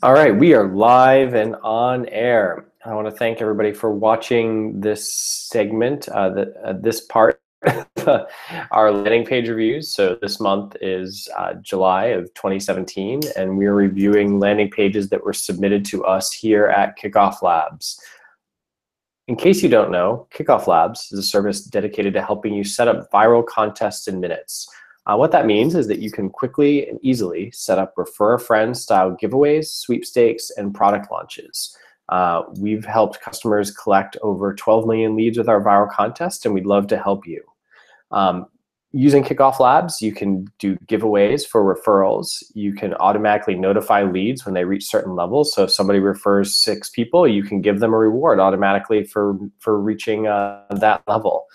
All right, we are live and on air. I want to thank everybody for watching this segment, this part, our landing page reviews. So this month is July of 2017, and we're reviewing landing pages that were submitted to us here at KickoffLabs. In case you don't know, KickoffLabs is a service dedicated to helping you set up viral contests in minutes. What that means is that you can quickly and easily set up refer a friend style giveaways, sweepstakes, and product launches. We've helped customers collect over 12 million leads with our viral contest, and we'd love to help you. Using Kickoff Labs, you can do giveaways for referrals. You can automatically notify leads when they reach certain levels. So if somebody refers 6 people, you can give them a reward automatically for reaching that level.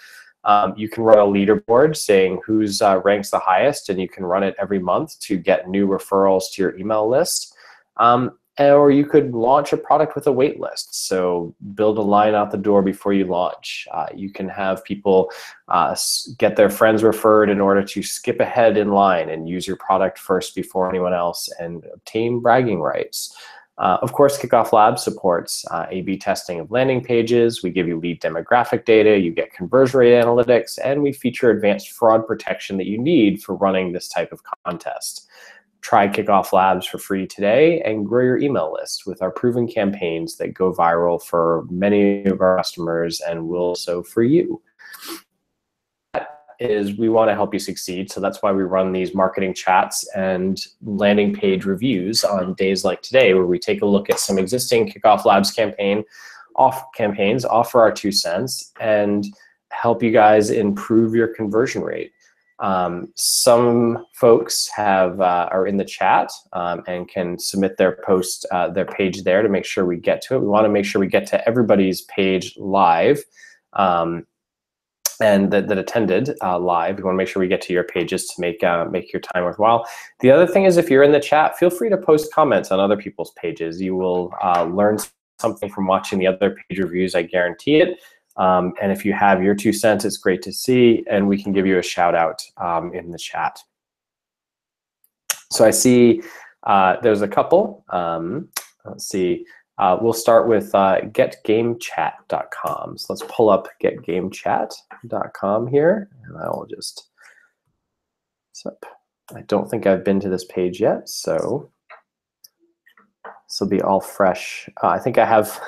You can run a leaderboard saying who's ranks the highest, and you can run it every month to get new referrals to your email list. Or you could launch a product with a wait list. So build a line out the door before you launch. You can have people get their friends referred in order to skip ahead in line and use your product first before anyone else and obtain bragging rights. Of course, Kickoff Labs supports A/B testing of landing pages. We give you lead demographic data, you get conversion rate analytics, and we feature advanced fraud protection that you need for running this type of contest. Try Kickoff Labs for free today and grow your email list with our proven campaigns that go viral for many of our customers and will so for you. Is we want to help you succeed, so that's why we run these marketing chats and landing page reviews on days like today, where we take a look at some existing Kickoff Labs campaigns, offer our 2 cents, and help you guys improve your conversion rate. Some folks are in the chat and can submit their post, their page there to make sure we get to it. We want to make sure we get to everybody's page live. And that attended live. We want to make sure we get to your pages to make your time worthwhile. The other thing is, if you're in the chat, feel free to post comments on other people's pages. You will learn something from watching the other page reviews, I guarantee it. And if you have your 2 cents, it's great to see, and we can give you a shout out in the chat. So I see there's a couple. Let's see. We'll start with getgamechat.com. So let's pull up getgamechat.com here, and I will just, I don't think I've been to this page yet, so this will be all fresh. I think I have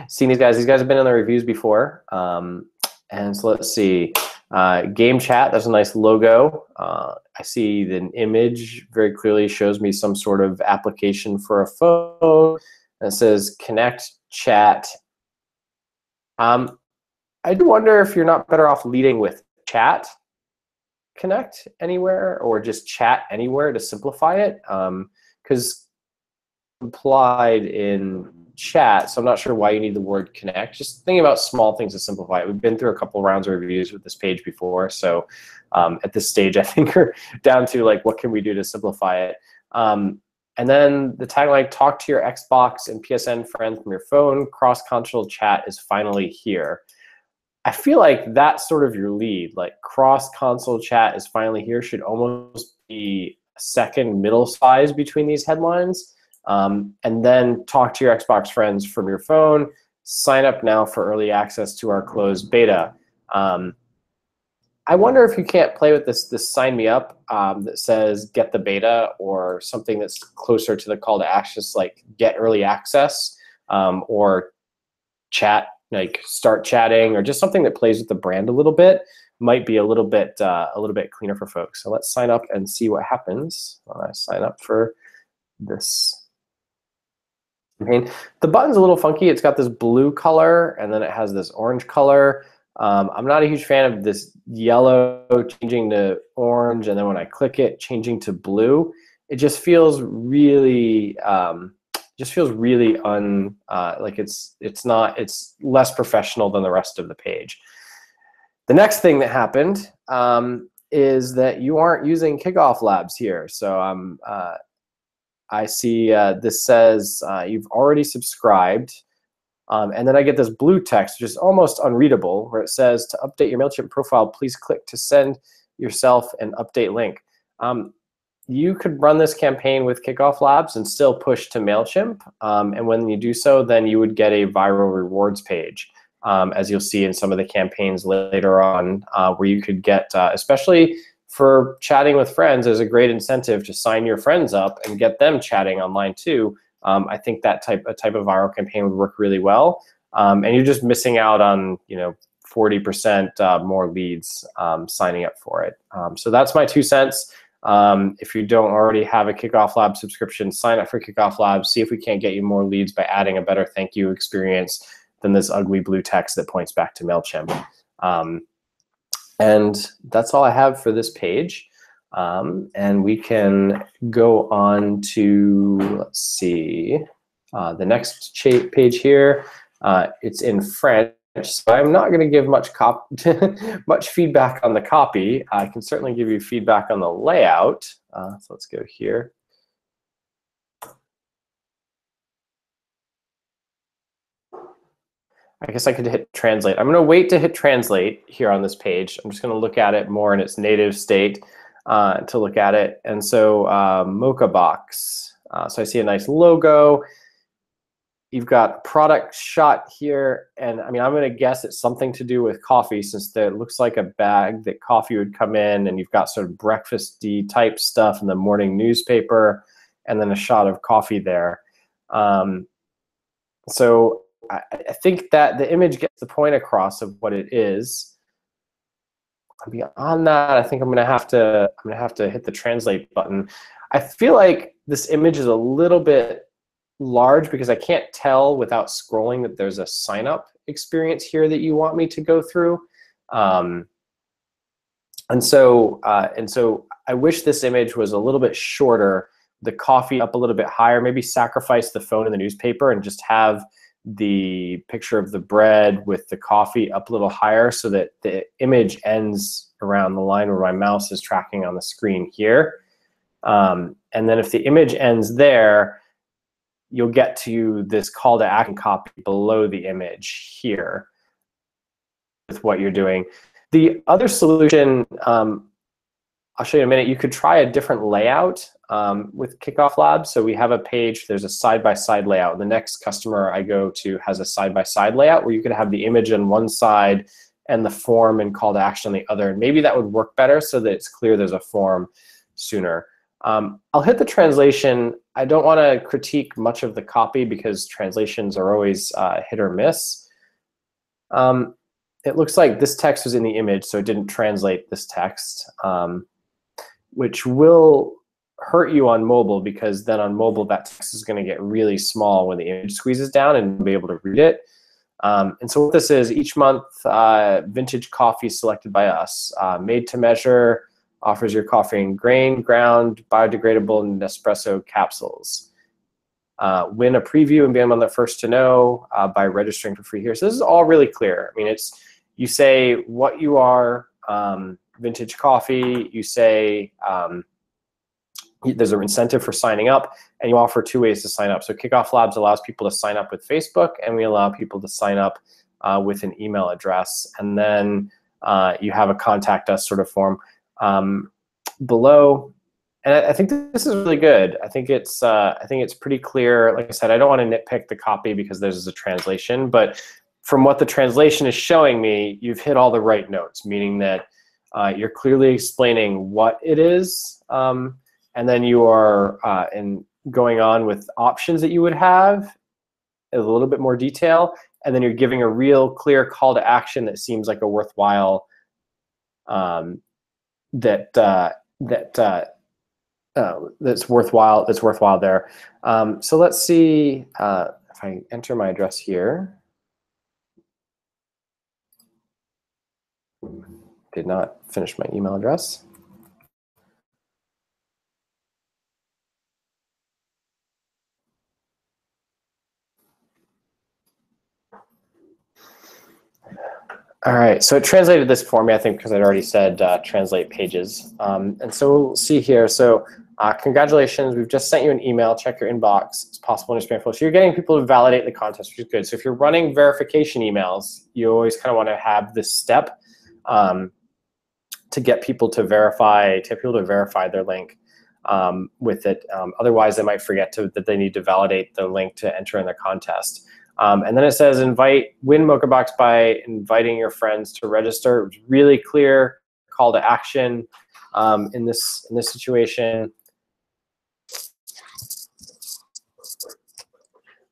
seen these guys. These guys have been in the reviews before. And so let's see. Game Chat, that's a nice logo. I see the image very clearly shows me some sort of application for a phone. And it says connect chat. I do wonder if you're not better off leading with chat connect anywhere or just chat anywhere to simplify it, because implied in chat, so I'm not sure why you need the word connect. Just thinking about small things to simplify it. We've been through a couple rounds of reviews with this page before, so at this stage I think we're down to like what can we do to simplify it. And then the tagline, talk to your Xbox and PSN friends from your phone. Cross-console chat is finally here. I feel like that's sort of your lead. Like cross-console chat is finally here should almost be a second middle size between these headlines. And then talk to your Xbox friends from your phone. Sign up now for early access to our closed beta. I wonder if you can't play with this sign me up that says get the beta, or something that's closer to the call to action, like get early access, or chat, like start chatting, or just something that plays with the brand a little bit. Might be a little bit cleaner for folks. So let's sign up and see what happens when I sign up for this campaign. The button's a little funky. It's got this blue color and then it has this orange color. I'm not a huge fan of this yellow changing to orange, and then when I click it, changing to blue. It just feels really, like it's less professional than the rest of the page. The next thing that happened is that you aren't using Kickoff Labs here. So I see this says you've already subscribed. And then I get this blue text, which is almost unreadable, where it says, to update your MailChimp profile, please click to send yourself an update link. you could run this campaign with KickoffLabs and still push to MailChimp. And when you do so, then you would get a viral rewards page, as you'll see in some of the campaigns later on, where you could get, especially for chatting with friends, there's a great incentive to sign your friends up and get them chatting online too. I think that type of viral campaign would work really well. And you're just missing out on 40% more leads signing up for it. So that's my 2 cents. If you don't already have a KickoffLabs subscription, sign up for KickoffLabs. See if we can't get you more leads by adding a better thank you experience than this ugly blue text that points back to MailChimp. And that's all I have for this page. And we can go on to, let's see, the next page here. It's in French, so I'm not going to give much feedback on the copy. I can certainly give you feedback on the layout. So let's go here. I guess I could hit translate. I'm going to wait to hit translate here on this page. I'm just going to look at it more in its native state to look at it. And so Mocha Box. So I see a nice logo. You've got a product shot here, and I mean, I'm going to guess it's something to do with coffee, since it looks like a bag that coffee would come in, and you've got sort of breakfasty type stuff in the morning newspaper, and then a shot of coffee there. So I think that the image gets the point across of what it is. Beyond that, I think I'm going to have to hit the translate button. I feel like this image is a little bit large because I can't tell without scrolling that there's a sign up experience here that you want me to go through. And so I wish this image was a little bit shorter, the coffee up a little bit higher, maybe sacrifice the phone and the newspaper and just have the picture of the bread with the coffee up a little higher so that the image ends around the line where my mouse is tracking on the screen here. And then if the image ends there, you'll get to this call to action copy below the image here with what you're doing. The other solution, I'll show you in a minute, you could try a different layout with KickoffLabs. So we have a page, there's a side-by-side layout. The next customer I go to has a side-by-side layout where you could have the image on one side and the form and call to action on the other. And maybe that would work better so that it's clear there's a form sooner. I'll hit the translation. I don't want to critique much of the copy because translations are always hit or miss. It looks like this text was in the image, so it didn't translate this text, which will hurt you on mobile because then on mobile that text is going to get really small when the image squeezes down and you'll be able to read it. And so what this is, each month, vintage coffee selected by us, made to measure, offers your coffee in grain, ground, biodegradable, and Nespresso capsules. Win a preview and be among the first to know by registering for free here. So this is all really clear. I mean, it's, you say what you are, vintage coffee, you say there's an incentive for signing up, and you offer 2 ways to sign up. So KickoffLabs allows people to sign up with Facebook, and we allow people to sign up with an email address. And then you have a contact us sort of form below. And I think this is really good. I think it's pretty clear. Like I said, I don't want to nitpick the copy because there's a translation, but from what the translation is showing me, you've hit all the right notes, meaning that you're clearly explaining what it is, and then you are going on with options that you would have, a little bit more detail, and then you're giving a real clear call to action that seems like a worthwhile that's worthwhile there. So let's see if I enter my address here. Did not finish my email address. All right, so it translated this for me, I think, because I'd already said translate pages. And so we'll see here. So congratulations, we've just sent you an email. Check your inbox. It's possible in your spam folder. So you're getting people to validate the contest, which is good. So if you're running verification emails, you always kind of want to have this step to get people to verify, their link. with it. Otherwise, they might forget that they need to validate the link to enter in the contest. And then it says win MochaBox by inviting your friends to register. It's really clear call to action in this situation.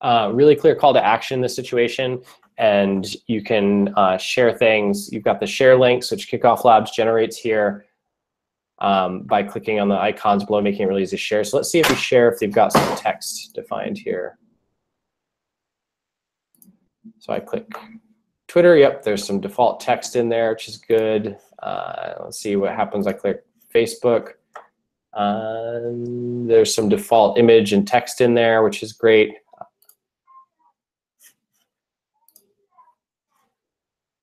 Really clear call to action in this situation, and you can share things. You've got the share links, which KickoffLabs generates here by clicking on the icons below, making it really easy to share. So let's see if we share if they've got some text defined here. So I click Twitter. Yep, there's some default text in there, which is good. Let's see what happens. I click Facebook. There's some default image and text in there, which is great.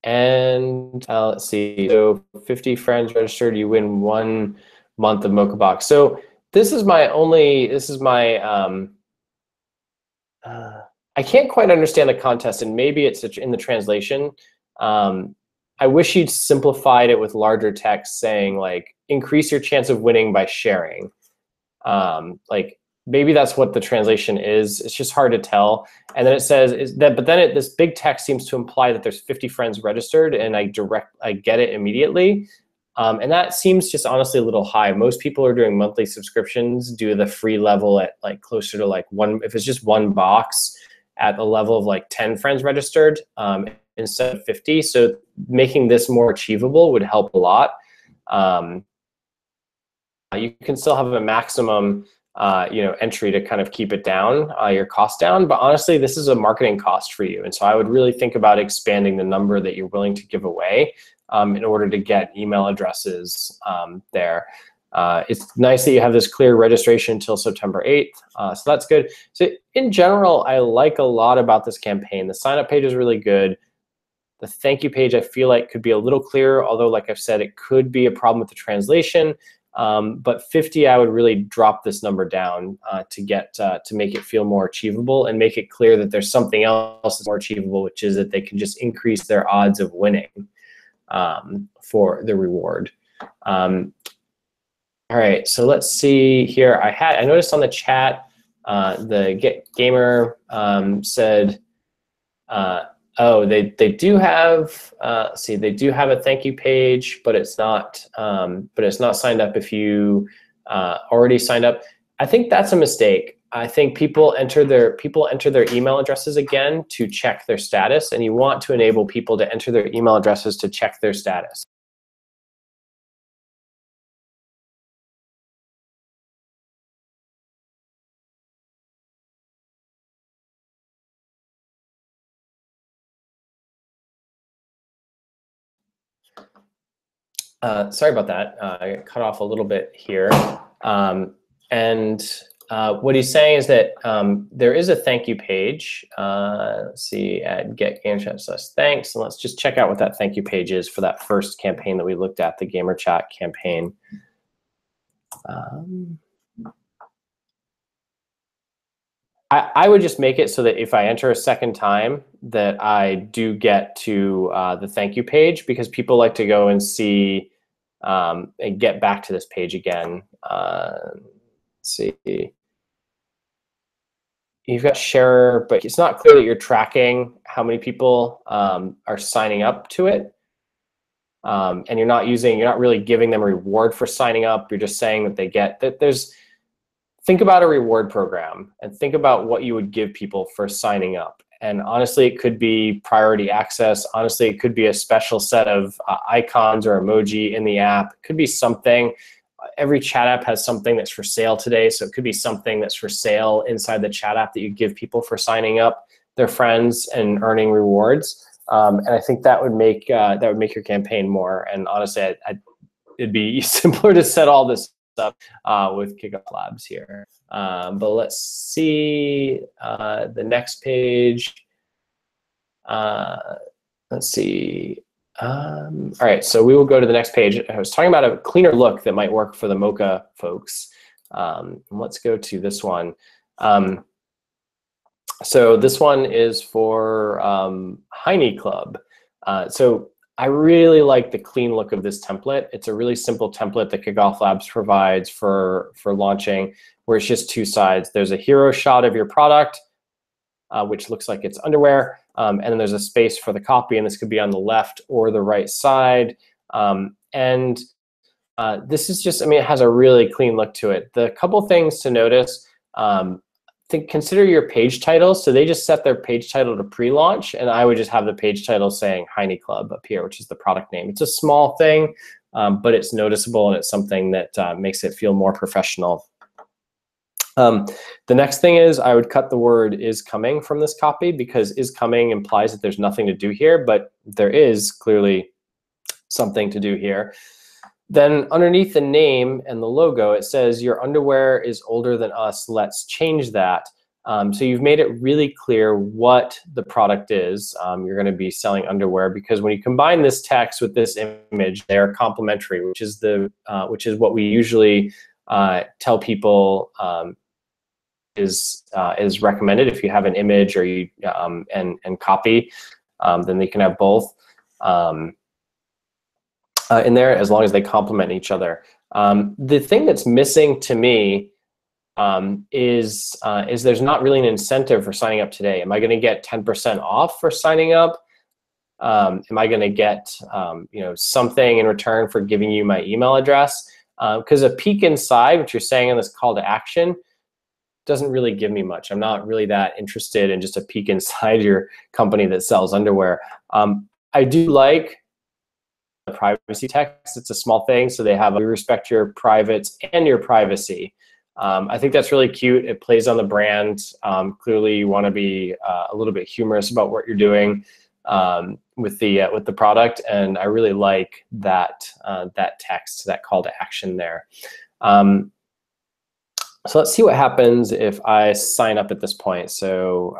And let's see, so 50 friends registered, you win 1 month of MochaBox. So this is my I can't quite understand the contest, and maybe it's in the translation. I wish you'd simplified it with larger text saying like, increase your chance of winning by sharing. Like maybe that's what the translation is. It's just hard to tell. And then it says this big text seems to imply that there's 50 friends registered, and I get it immediately. And that seems just honestly a little high. Most people are doing monthly subscriptions, do the free level at like closer to like if it's just 1 box at a level of like 10 friends registered instead of 50. So making this more achievable would help a lot. You can still have a maximum entry to kind of keep it down, your cost down. But honestly, this is a marketing cost for you. And so I would really think about expanding the number that you're willing to give away in order to get email addresses there. It's nice that you have this clear registration until September 8th. So that's good. So in general, I like a lot about this campaign. The sign up page is really good. The thank you page I feel like could be a little clearer, although like I've said, it could be a problem with the translation. But 50, I would really drop this number down to make it feel more achievable and make it clear that there's something else that's more achievable, which is that they can just increase their odds of winning for the reward. All right, so let's see here. I noticed on the chat the Get Gamer said, oh, they do have they do have a thank you page, but it's not signed up if you already signed up. I think that's a mistake. I think people enter their email addresses again to check their status, and you want to enable people to enter their email addresses to check their status. Sorry about that. I got cut off a little bit here. What he's saying is that there is a thank you page. Let's see, at Get Gamer Chat says thanks. And let's just check out what that thank you page is for that first campaign that we looked at, the Gamer Chat campaign. I would just make it so that if I enter a second time that I do get to the thank you page, because people like to go and see and get back to this page again. Let's see. You've got share, but it's not clear that you're tracking how many people are signing up to it. And you're not really giving them a reward for signing up. You're just saying that they get that think about a reward program and think about what you would give people for signing up. And honestly, it could be priority access. Honestly, it could be a special set of icons or emoji in the app. It could be something. Every chat app has something that's for sale today. So it could be something that's for sale inside the chat app that you give people for signing up their friends and earning rewards. And I think that would make your campaign more. And honestly, it'd be simpler to set all this up with KickoffLabs here. But let's see the next page. Let's see. All right, so we will go to the next page. I was talking about a cleaner look that might work for the Mocha folks. Let's go to this one. So this one is for Heine Club. So I really like the clean look of this template. It's a really simple template that KickoffLabs provides for launching, where it's just two sides. There's a hero shot of your product, which looks like it's underwear, and then there's a space for the copy, and this could be on the left or the right side. This is just, I mean, it has a really clean look to it. The couple things to notice, consider your page title. So they just set their page title to pre-launch, and I would just have the page title saying Heine Club up here, which is the product name. It's a small thing, but it's noticeable, and it's something that makes it feel more professional. The next thing is I would cut the word "is coming" from this copy, because "is coming" implies that there's nothing to do here, but there is clearly something to do here. Then underneath the name and the logo, it says your underwear is older than us, let's change that. So you've made it really clear what the product is. You're going to be selling underwear, because when you combine this text with this image, they're complementary, which is what we usually tell people is recommended. If you have an image or you and copy, then they can have both in there, as long as they complement each other. The thing that's missing to me is there's not really an incentive for signing up today. Am I going to get 10% off for signing up? Am I going to get something in return for giving you my email address? Because a peek inside, what you're saying in this call to action, doesn't really give me much. I'm not really that interested in just a peek inside your company that sells underwear. I do like the privacy text. It's a small thing, so they have we respect your privates and your privacy. I think that's really cute. It plays on the brand. Clearly, you want to be a little bit humorous about what you're doing with the product, and I really like that that text, that call to action there. So let's see what happens if I sign up at this point. So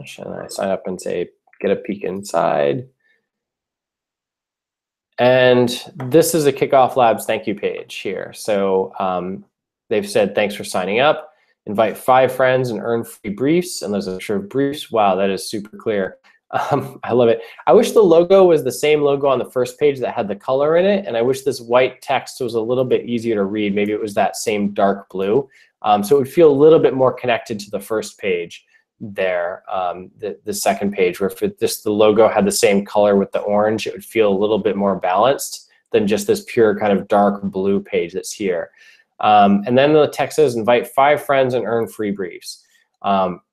should I sign up and say get a peek inside? And this is a KickoffLabs thank you page here. So they've said, thanks for signing up. Invite 5 friends and earn free briefs. And there's a picture of briefs. Wow, that is super clear. I love it. I wish the logo was the same logo on the first page that had the color in it. And I wish this white text was a little bit easier to read. Maybe it was that same dark blue. So it would feel a little bit more connected to the first page there, the second page, where if the logo had the same color with the orange, it would feel a little bit more balanced than just this pure kind of dark blue page that's here. And then the text says, invite 5 friends and earn free briefs.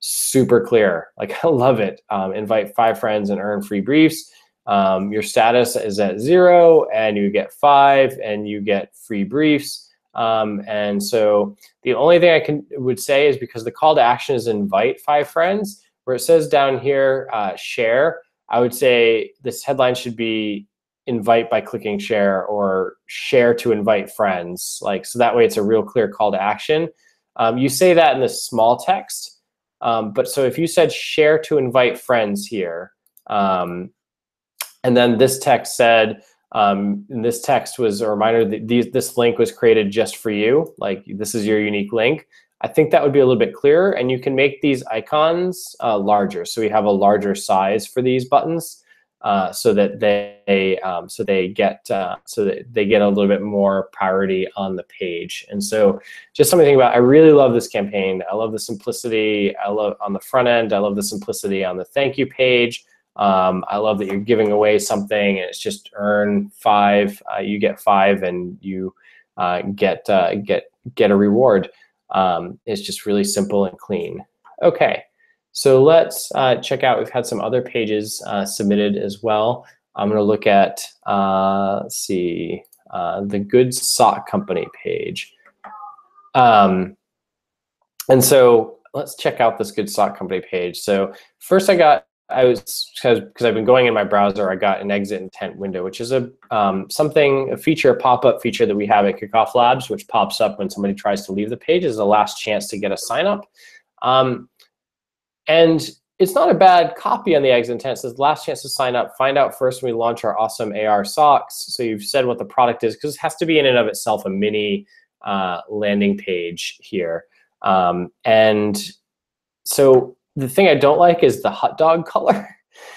Super clear. Like, I love it. Invite 5 friends and earn free briefs. Your status is at 0, and you get 5, and you get free briefs. And so the only thing I would say is, because the call to action is invite 5 friends, where it says down here, share, I would say this headline should be invite by clicking share, or share to invite friends. Like, so that way it's a real clear call to action. You say that in this small text, but so if you said share to invite friends here, and then this text said, and this text was a reminder that this link was created just for you, like this is your unique link, I think that would be a little bit clearer. And you can make these icons larger. So we have a larger size for these buttons, so that they get a little bit more priority on the page. And so just something to think about. I really love this campaign. I love the simplicity. I love on the front end. I love the simplicity on the thank you page. I love that you're giving away something, and it's just earn 5. You get 5, and you get a reward. It's just really simple and clean. Okay, so let's check out. We've had some other pages submitted as well. I'm going to look at let's see, the Good Sock Company page. And so let's check out this Good Sock Company page. So first because I've been going in my browser, I got an exit intent window, which is a pop-up feature that we have at KickoffLabs, which pops up when somebody tries to leave the page as the last chance to get a sign up. And it's not a bad copy on the exit intent. It says last chance to sign up. Find out first when we launch our awesome AR socks. So you've said what the product is, because it has to be in and of itself a mini landing page here. And so the thing I don't like is the hot dog color.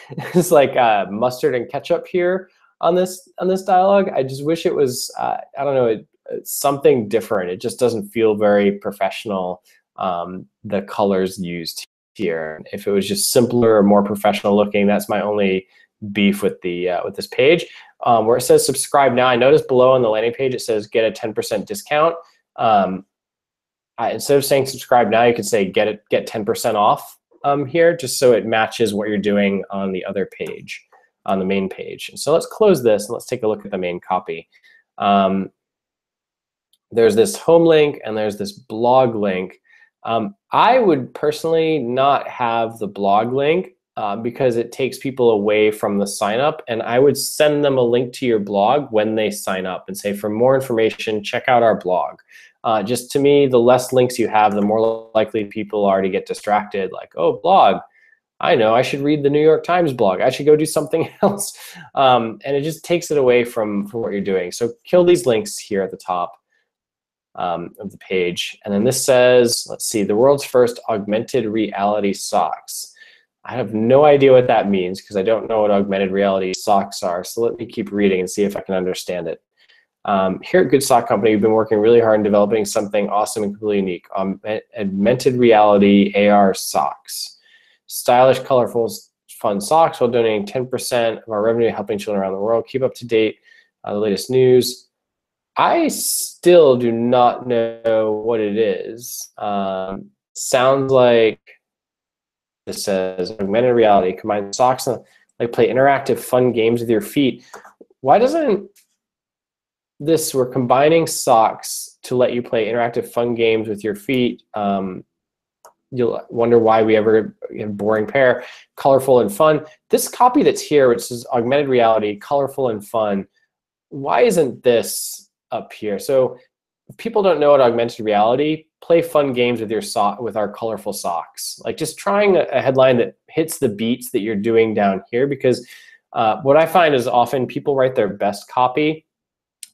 it's like mustard and ketchup here on this dialogue. I just wish it was I don't know, something different. It just doesn't feel very professional. The colors used here. If it was just simpler or more professional looking, that's my only beef with the with this page. Where it says subscribe now, I noticed below on the landing page it says get a 10% discount. Instead of saying subscribe now, you could say get 10% off here, just so it matches what you're doing on the other page, on the main page. So let's close this and let's take a look at the main copy. There's this home link and there's this blog link. I would personally not have the blog link because it takes people away from the sign up, and I would send them a link to your blog when they sign up and say, for more information, check out our blog. Just to me, the less links you have, the more likely people are to get distracted, like, oh, blog, I know, I should read the New York Times blog. I should go do something else. And it just takes it away from what you're doing. So kill these links here at the top of the page. And then this says, let's see, the world's first augmented reality socks. I have no idea what that means because I don't know what augmented reality socks are. So let me keep reading and see if I can understand it. Here at Good Sock Company, we've been working really hard in developing something awesome and completely unique. Augmented reality AR socks. Stylish, colorful, fun socks while donating 10% of our revenue helping children around the world. Keep up to date the latest news. I still do not know what it is. Sounds like it says augmented reality, combine socks and like play interactive fun games with your feet. Why doesn't this, we're combining socks to let you play interactive fun games with your feet. You'll wonder why we ever have boring pair, colorful and fun. This copy that's here, which is augmented reality, colorful and fun, why isn't this up here? So if people don't know what augmented reality, play fun games with your with our colorful socks. Like just trying a headline that hits the beats that you're doing down here, because what I find is often people write their best copy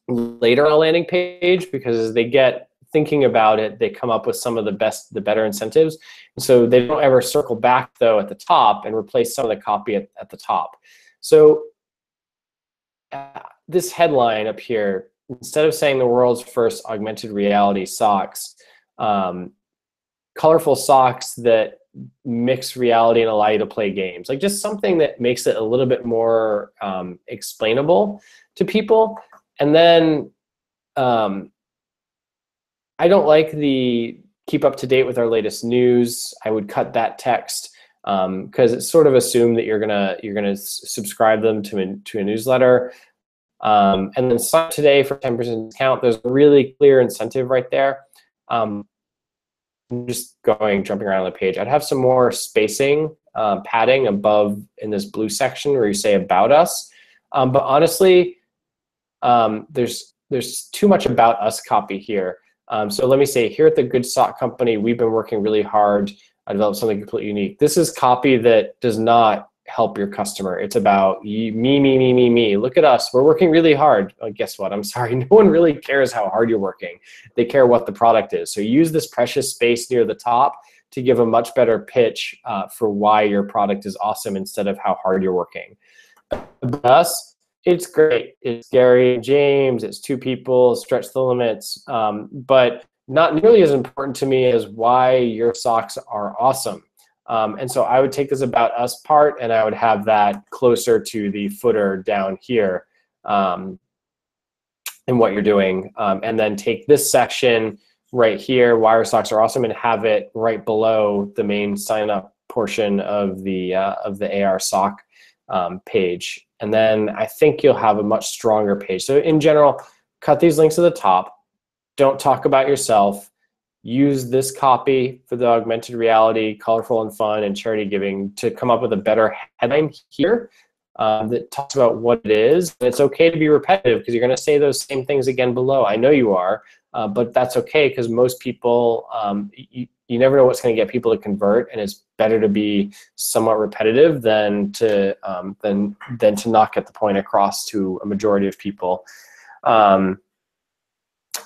later on a landing page because as they get thinking about it, they come up with some of the better incentives. And so they don't ever circle back though at the top and replace some of the copy at the top. So this headline up here, instead of saying the world's first augmented reality socks, colorful socks that mix reality and allow you to play games, like just something that makes it a little bit more explainable to people. And then I don't like the keep up to date with our latest news. I would cut that text because it's sort of assumed that you're gonna subscribe them to a newsletter. And then sign up today for 10% discount. There's a really clear incentive right there. I'm just jumping around on the page. I'd have some more spacing, padding above in this blue section where you say about us. But honestly, there's too much about us copy here. So let me say, here at the Good Sock Company, we've been working really hard to develop something completely unique. This is copy that does not help your customer. It's about me. Look at us. We're working really hard. Oh, guess what? I'm sorry. No one really cares how hard you're working. They care what the product is. So use this precious space near the top to give a much better pitch for why your product is awesome instead of how hard you're working. About us, it's great. It's Gary and James. It's two people, stretch the limits. But not nearly as important to me as why your socks are awesome. And so I would take this about us part and I would have that closer to the footer down here and what you're doing. And then take this section right here, why your socks are awesome, and have it right below the main sign up portion of the AR sock page. And then I think you'll have a much stronger page. So in general, cut these links to the top. Don't talk about yourself. Use this copy for the augmented reality, colorful and fun, and charity giving to come up with a better headline here that talks about what it is. And it's okay to be repetitive because you're going to say those same things again below. I know you are, but that's okay because most people, you never know what's going to get people to convert, and it's better to be somewhat repetitive than to not get the point across to a majority of people.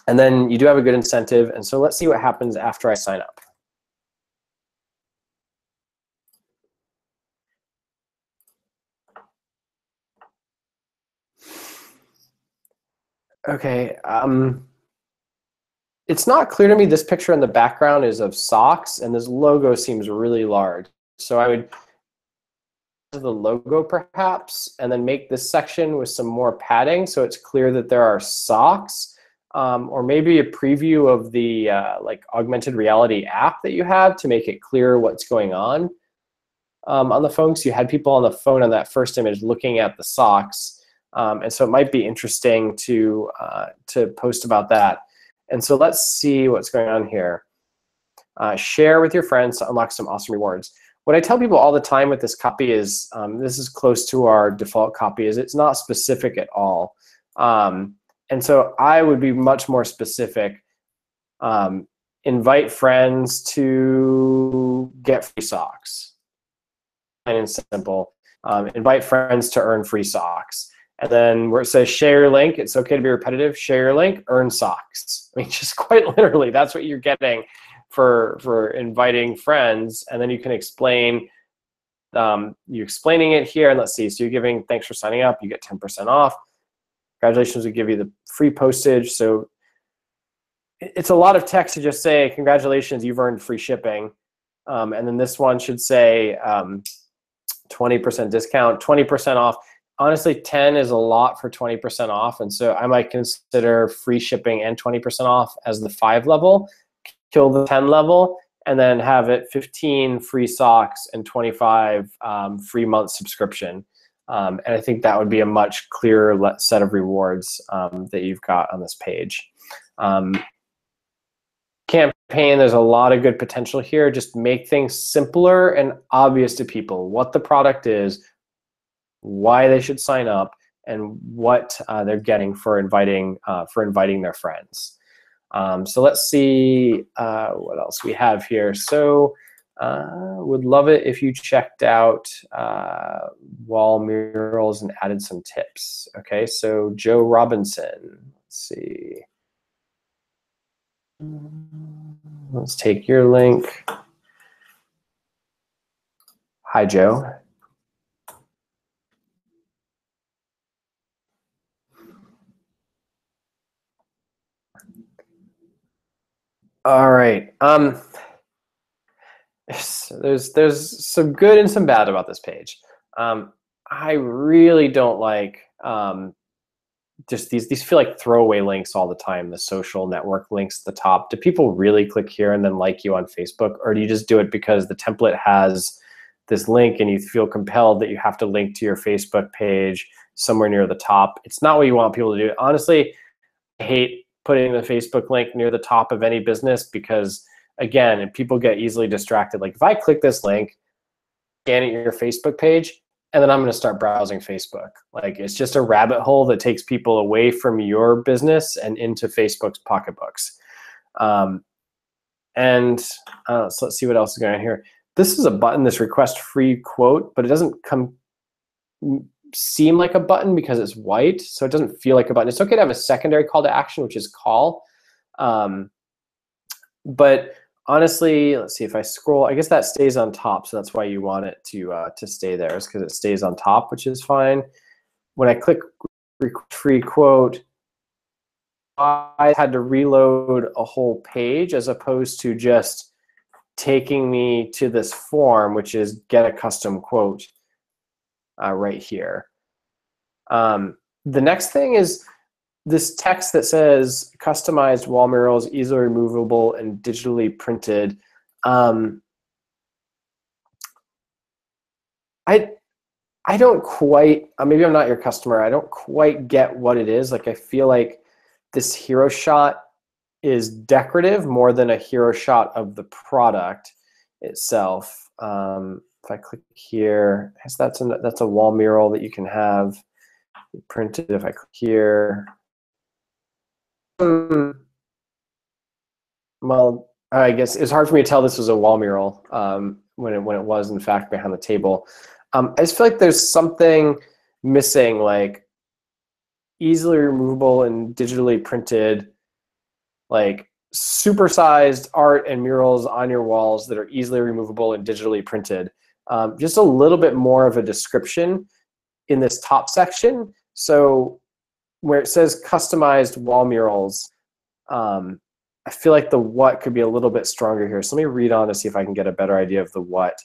And then you do have a good incentive. And so let's see what happens after I sign up. Okay. It's not clear to me. This picture in the background is of socks, and this logo seems really large. So I would the logo perhaps, and then make this section with some more padding so it's clear that there are socks, or maybe a preview of the like augmented reality app that you have to make it clear what's going on the phone. So you had people on the phone on that first image looking at the socks, and so it might be interesting to post about that. And so let's see what's going on here. Share with your friends to unlock some awesome rewards. What I tell people all the time with this copy is, this is close to our default copy, is it's not specific at all. And so I would be much more specific. Invite friends to get free socks. Plain and simple. Invite friends to earn free socks. And then where it says share your link, it's okay to be repetitive. Share your link, earn socks. I mean, just quite literally, that's what you're getting for inviting friends. And then you can explain, you're explaining it here. And let's see, so you're giving, thanks for signing up, you get 10% off. Congratulations, we give you the free postage. So it's a lot of text to just say, congratulations, you've earned free shipping. And then this one should say 20% discount, 20% off. Honestly, 10 is a lot for 20% off. And so I might consider free shipping and 20% off as the 5 level, kill the 10 level, and then have it 15 free socks and 25 free month subscription. And I think that would be a much clearer set of rewards that you've got on this page. Campaign, there's a lot of good potential here. Just make things simpler and obvious to people what the product is, why they should sign up, and what they're getting for inviting their friends. So let's see what else we have here. So would love it if you checked out wall murals and added some tips. Okay, so Joe Robinson, let's see. Let's take your link. Hi, Joe. All right. There's some good and some bad about this page. I really don't like just these feel like throwaway links all the time, the social network links at the top. Do people really click here and then like you on Facebook? Or do you just do it because the template has this link and you feel compelled that you have to link to your Facebook page somewhere near the top? It's not what you want people to do. Honestly, I hate putting the Facebook link near the top of any business because, again, people get easily distracted. Like if I click this link, scan at your Facebook page, and then I'm going to start browsing Facebook. Like it's just a rabbit hole that takes people away from your business and into Facebook's pocketbooks. So let's see what else is going on here. This is a button, this request free quote, but it doesn't seem like a button because it's white, so it doesn't feel like a button. It's okay to have a secondary call to action, which is call. But honestly, let's see if I scroll. I guess that stays on top, so that's why you want it to stay there, is because it stays on top, which is fine. When I click free quote, I had to reload a whole page as opposed to just taking me to this form, which is get a custom quote right here. The next thing is this text that says customized wall murals, easily removable and digitally printed. I don't quite, maybe I'm not your customer, I don't quite get what it is. Like I feel like this hero shot is decorative more than a hero shot of the product itself. If I click here, I guess that's a wall mural that you can have printed. If I click here, well, I guess it's hard for me to tell this was a wall mural when it was in fact behind the table. I just feel like there's something missing, like easily removable and digitally printed, like supersized art and murals on your walls that are easily removable and digitally printed. Just a little bit more of a description in this top section. So where it says customized wall murals, I feel like the what could be a little bit stronger here. So let me read on to see if I can get a better idea of the what.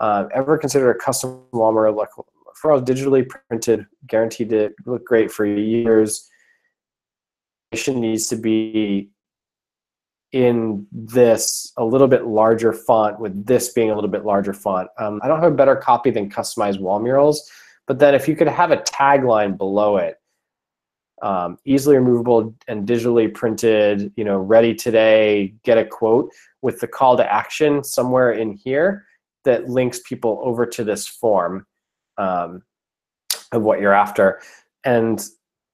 Ever consider a custom wall mural for all digitally printed, guaranteed to look great for years? It needs to be in this a little bit larger font, with this being a little bit larger font. I don't have a better copy than customized wall murals, but then if you could have a tagline below it, easily removable and digitally printed, you know, ready today, get a quote, with the call to action somewhere in here that links people over to this form of what you're after. And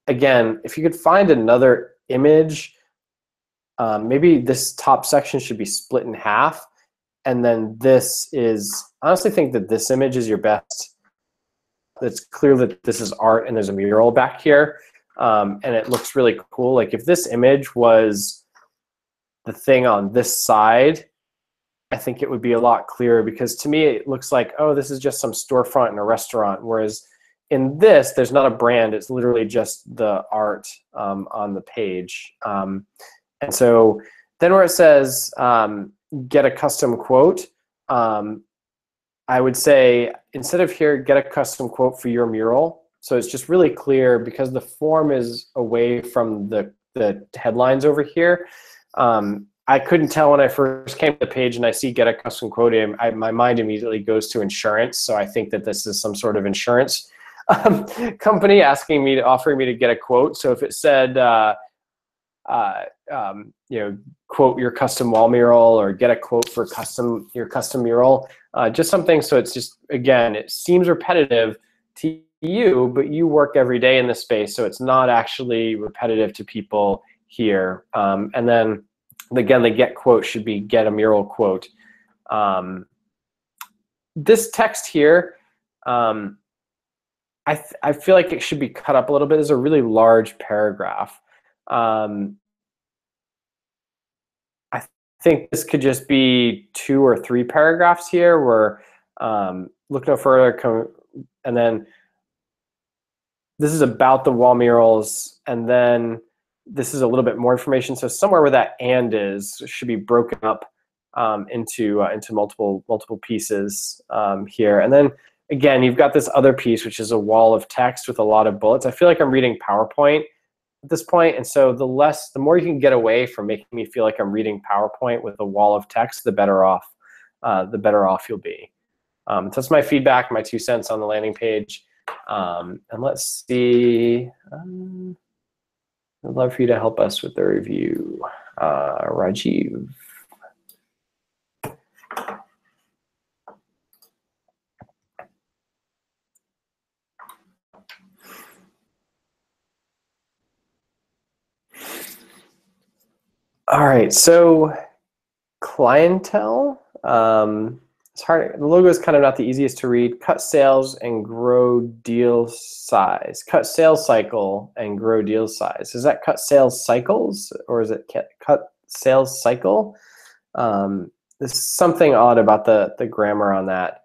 again, if you could find another image, maybe this top section should be split in half, and then this is, I honestly think that this image is your best. It's clear that this is art and there's a mural back here, and it looks really cool. Like if this image was the thing on this side, I think it would be a lot clearer, because to me it looks like, oh, this is just some storefront in a restaurant, whereas in this, there's not a brand, it's literally just the art on the page. And so then where it says get a custom quote, I would say instead of here, get a custom quote for your mural. So it's just really clear, because the form is away from the headlines over here. I couldn't tell when I first came to the page and I see get a custom quote, my mind immediately goes to insurance. So I think that this is some sort of insurance company offering me to get a quote. So if it said, you know, quote your custom wall mural, or get a quote for your custom mural, just something. So it's just, again, it seems repetitive to you, but you work every day in this space, so it's not actually repetitive to people here. And then again, the get quote should be get a mural quote. This text here, I feel like it should be cut up a little bit. It's a really large paragraph. I think this could just be 2 or 3 paragraphs here, where look no further, and then this is about the wall murals, and then this is a little bit more information. So somewhere where that and is should be broken up into multiple pieces here. And then again, you've got this other piece, which is a wall of text with a lot of bullets. I feel like I'm reading PowerPoint at this point, and so the more you can get away from making me feel like I'm reading PowerPoint with a wall of text, the better off you'll be. So that's my feedback, my 2 cents on the landing page. And let's see. I'd love for you to help us with the review, Rajiv. All right, so clientele. It's hard. The logo is kind of not the easiest to read. Cut sales and grow deal size. Cut sales cycle and grow deal size. Is that cut sales cycles, or is it cut sales cycle? There's something odd about the grammar on that.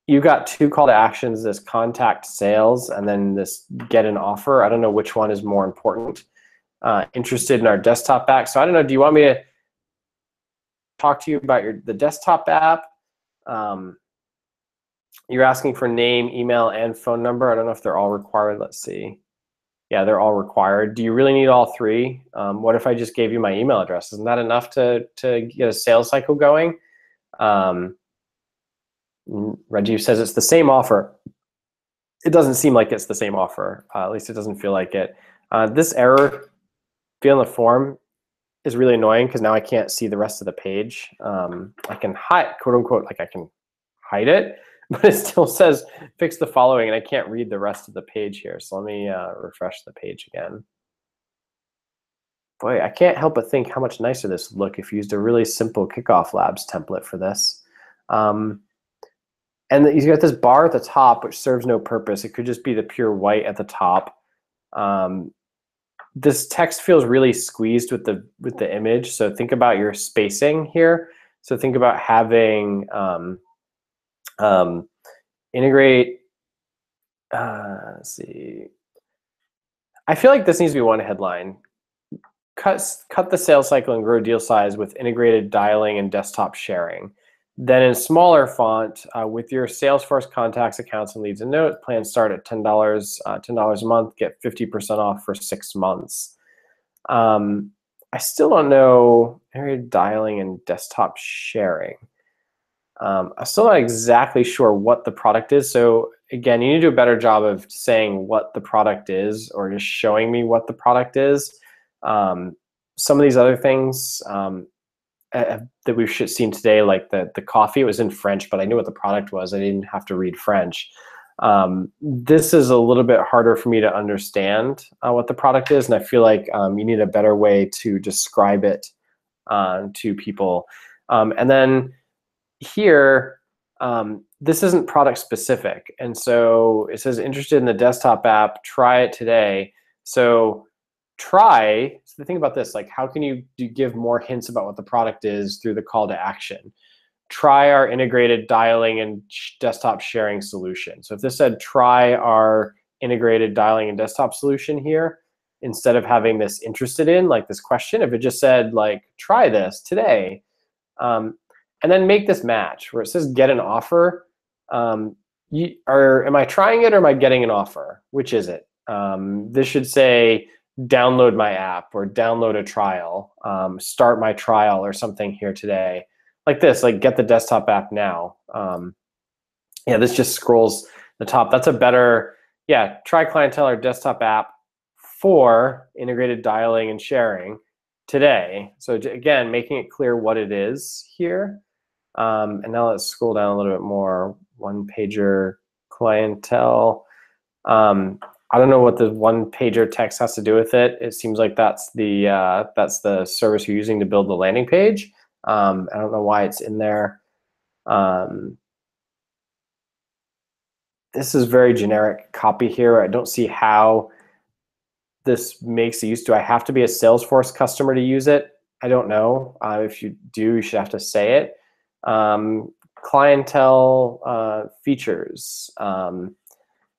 You got 2 call to actions, this contact sales and then this get an offer. I don't know which one is more important. Interested in our desktop app. So I don't know, do you want me to talk to you about the desktop app? You're asking for name, email, and phone number. I don't know if they're all required. Let's see. Yeah, they're all required. Do you really need all 3? What if I just gave you my email address? Isn't that enough to get a sales cycle going? Rajiv says it's the same offer. It doesn't seem like it's the same offer. At least it doesn't feel like it. This error field in the form is really annoying, because now I can't see the rest of the page. I can hide, quote unquote, like I can hide it, but it still says fix the following, and I can't read the rest of the page here. So let me refresh the page again. Boy, I can't help but think how much nicer this would look if you used a really simple KickoffLabs template for this. And you got this bar at the top, which serves no purpose. It could just be the pure white at the top. This text feels really squeezed with the image. So think about your spacing here. So think about having integrate. Let's see. I feel like this needs to be one headline. Cut the sales cycle and grow deal size with integrated dialing and desktop sharing. Then in smaller font, with your Salesforce contacts, accounts, and leads and notes, plans start at $10 a month, get 50% off for 6 months. I still don't know integrated dialing and desktop sharing. I'm still not exactly sure what the product is. So again, you need to do a better job of saying what the product is or just showing me what the product is. Some of these other things that we've seen today, like the coffee, it was in French, but I knew what the product was. I didn't have to read French. This is a little bit harder for me to understand what the product is, and I feel like you need a better way to describe it to people. And then here, this isn't product specific, and so it says interested in the desktop app, try it today. So try, so the thing about this, like how can you give more hints about what the product is through the call to action? Try our integrated dialing and desktop sharing solution. So if this said try our integrated dialing and desktop solution here, instead of having this interested in, like this question, if it just said like try this today, and then make this match where it says get an offer, am I trying it or am I getting an offer? Which is it? This should say download my app or download a trial, start my trial or something here today. Like this, like get the desktop app now. Yeah, this just scrolls the top. That's a better, yeah, try clientele or desktop app for integrated dialing and sharing today. So again, making it clear what it is here. And now let's scroll down a little bit more. One pager clientele. I don't know what the one pager text has to do with it. It seems like that's the service you're using to build the landing page. I don't know why it's in there. This is very generic copy here. I don't see how this makes use. Do I have to be a Salesforce customer to use it? I don't know. If you do, you should have to say it. Clientele features,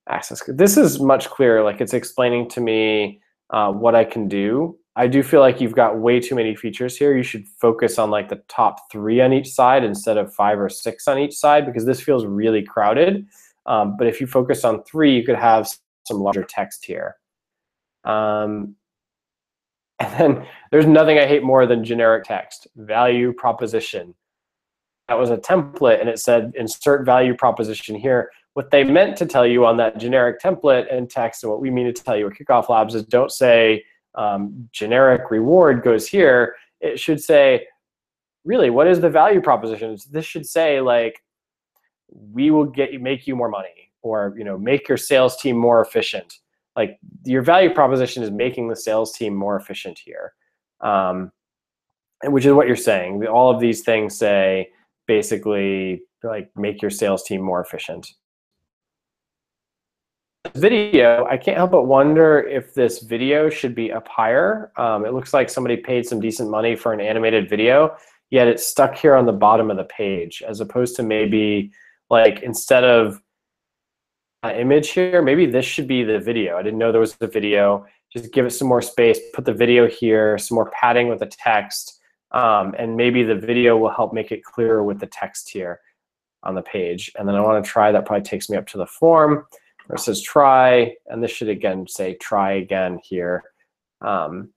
access. This is much clearer. Like it's explaining to me what I can do. I do feel like you've got way too many features here. You should focus on like the top 3 on each side instead of 5 or 6 on each side, because this feels really crowded. But if you focus on 3, you could have some larger text here. And then there's nothing I hate more than generic text. Value proposition. That was a template and it said insert value proposition here. What they meant to tell you on that generic template and text, and what we mean to tell you at KickoffLabs, is don't say generic reward goes here. It should say, really, what is the value proposition? This should say like, we will make you more money, or make your sales team more efficient. Like your value proposition is making the sales team more efficient here, and which is what you're saying. All of these things say basically like make your sales team more efficient. Video, I can't help but wonder if this video should be up higher. It looks like somebody paid some decent money for an animated video, yet it's stuck here on the bottom of the page, as opposed to maybe like instead of an image here, maybe this should be the video. I didn't know there was a video. Just give it some more space, put the video here, some more padding with the text, and maybe the video will help make it clearer with the text here on the page. And then I want to try, that probably takes me up to the form where it says try, and this should again say try again here. And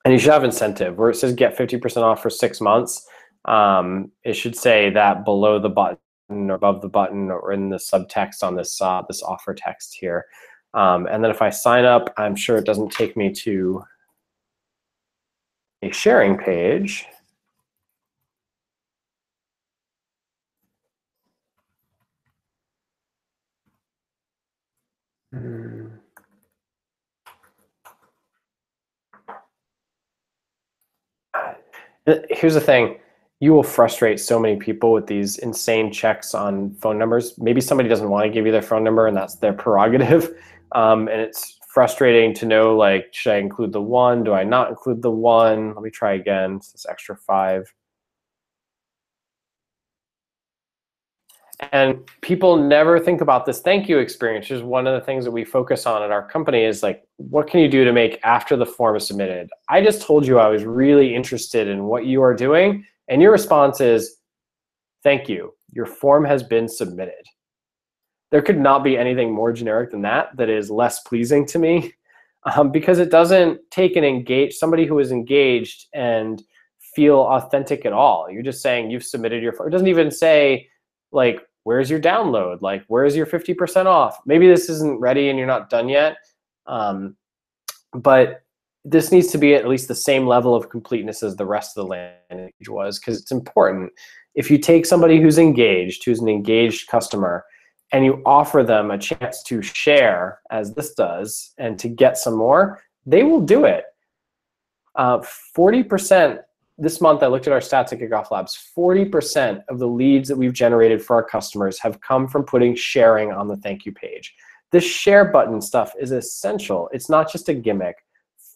you should have incentive where it says get 50% off for 6 months. It should say that below the button or above the button or in the subtext on this this offer text here. And then if I sign up, I'm sure it doesn't take me to a sharing page. Here's the thing. You will frustrate so many people with these insane checks on phone numbers. Maybe somebody doesn't want to give you their phone number and that's their prerogative. And it's frustrating to know, like, should I include the 1? Do I not include the 1? Let me try again. It's this extra 5. And people never think about this thank you experience, which is one of the things that we focus on at our company is like, what can you do to make after the form is submitted? I just told you I was really interested in what you are doing, and your response is, thank you, your form has been submitted. There could not be anything more generic than that that is less pleasing to me, because it doesn't take somebody who is engaged and feel authentic at all. You're just saying you've submitted your form. It doesn't even say, like, where's your download? Like, where's your 50% off? Maybe this isn't ready and you're not done yet. But this needs to be at least the same level of completeness as the rest of the landing page was, because it's important. If you take somebody who's an engaged customer, and you offer them a chance to share, as this does, and to get some more, they will do it. 40%, this month I looked at our stats at Kickoff Labs, 40% of the leads that we've generated for our customers have come from putting sharing on the thank you page. This share button stuff is essential. It's not just a gimmick.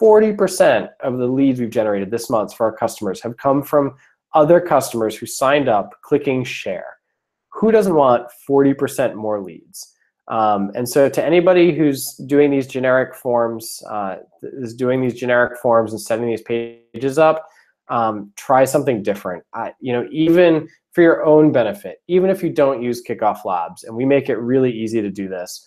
40% of the leads we've generated this month for our customers have come from other customers who signed up clicking share. Who doesn't want 40% more leads? And so to anybody who's doing these generic forms, and setting these pages up, try something different. Even for your own benefit, even if you don't use Kickoff Labs, and we make it really easy to do this,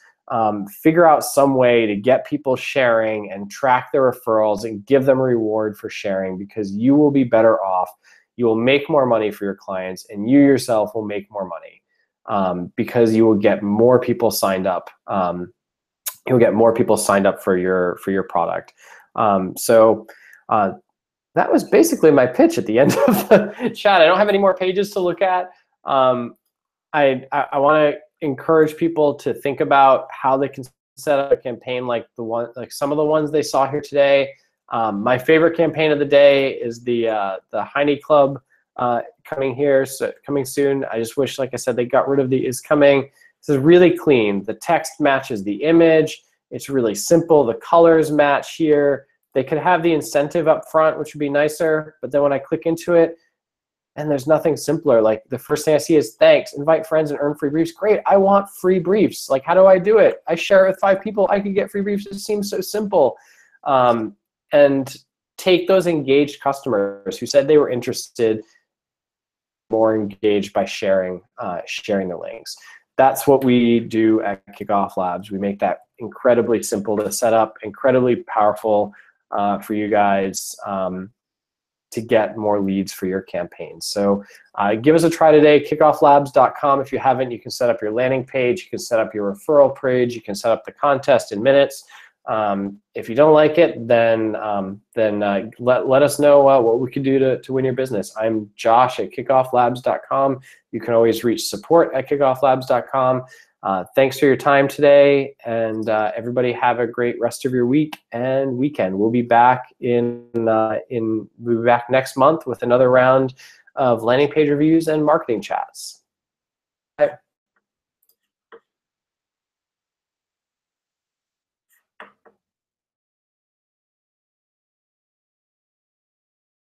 figure out some way to get people sharing and track their referrals and give them a reward for sharing, because you will be better off. You will make more money for your clients, and you yourself will make more money. Because you will get more people signed up. You'll get more people signed up for your product. So that was basically my pitch at the end of the chat. I don't have any more pages to look at. I want to encourage people to think about how they can set up a campaign like some of the ones they saw here today. My favorite campaign of the day is the Heine Club. Coming soon. I just wish, like I said, they got rid of the is coming. This is really clean. The text matches the image. It's really simple. The colors match here. They could have the incentive up front, which would be nicer, but then when I click into it, and there's nothing simpler. Like, the first thing I see is thanks, invite friends and earn free briefs. Great, I want free briefs. Like, how do I do it? I share it with 5 people. I could get free briefs. It seems so simple. And take those engaged customers who said they were interested, more engaged by sharing the links. That's what we do at Kickoff Labs. We make that incredibly simple to set up, incredibly powerful for you guys to get more leads for your campaigns. So give us a try today, kickofflabs.com. If you haven't, you can set up your landing page, you can set up your referral page, you can set up the contest in minutes. If you don't like it, then let us know what we can do to win your business. I'm Josh at kickofflabs.com. You can always reach support at kickofflabs.com. Thanks for your time today, and everybody have a great rest of your week and weekend. We'll be back next month with another round of landing page reviews and marketing chats. Bye.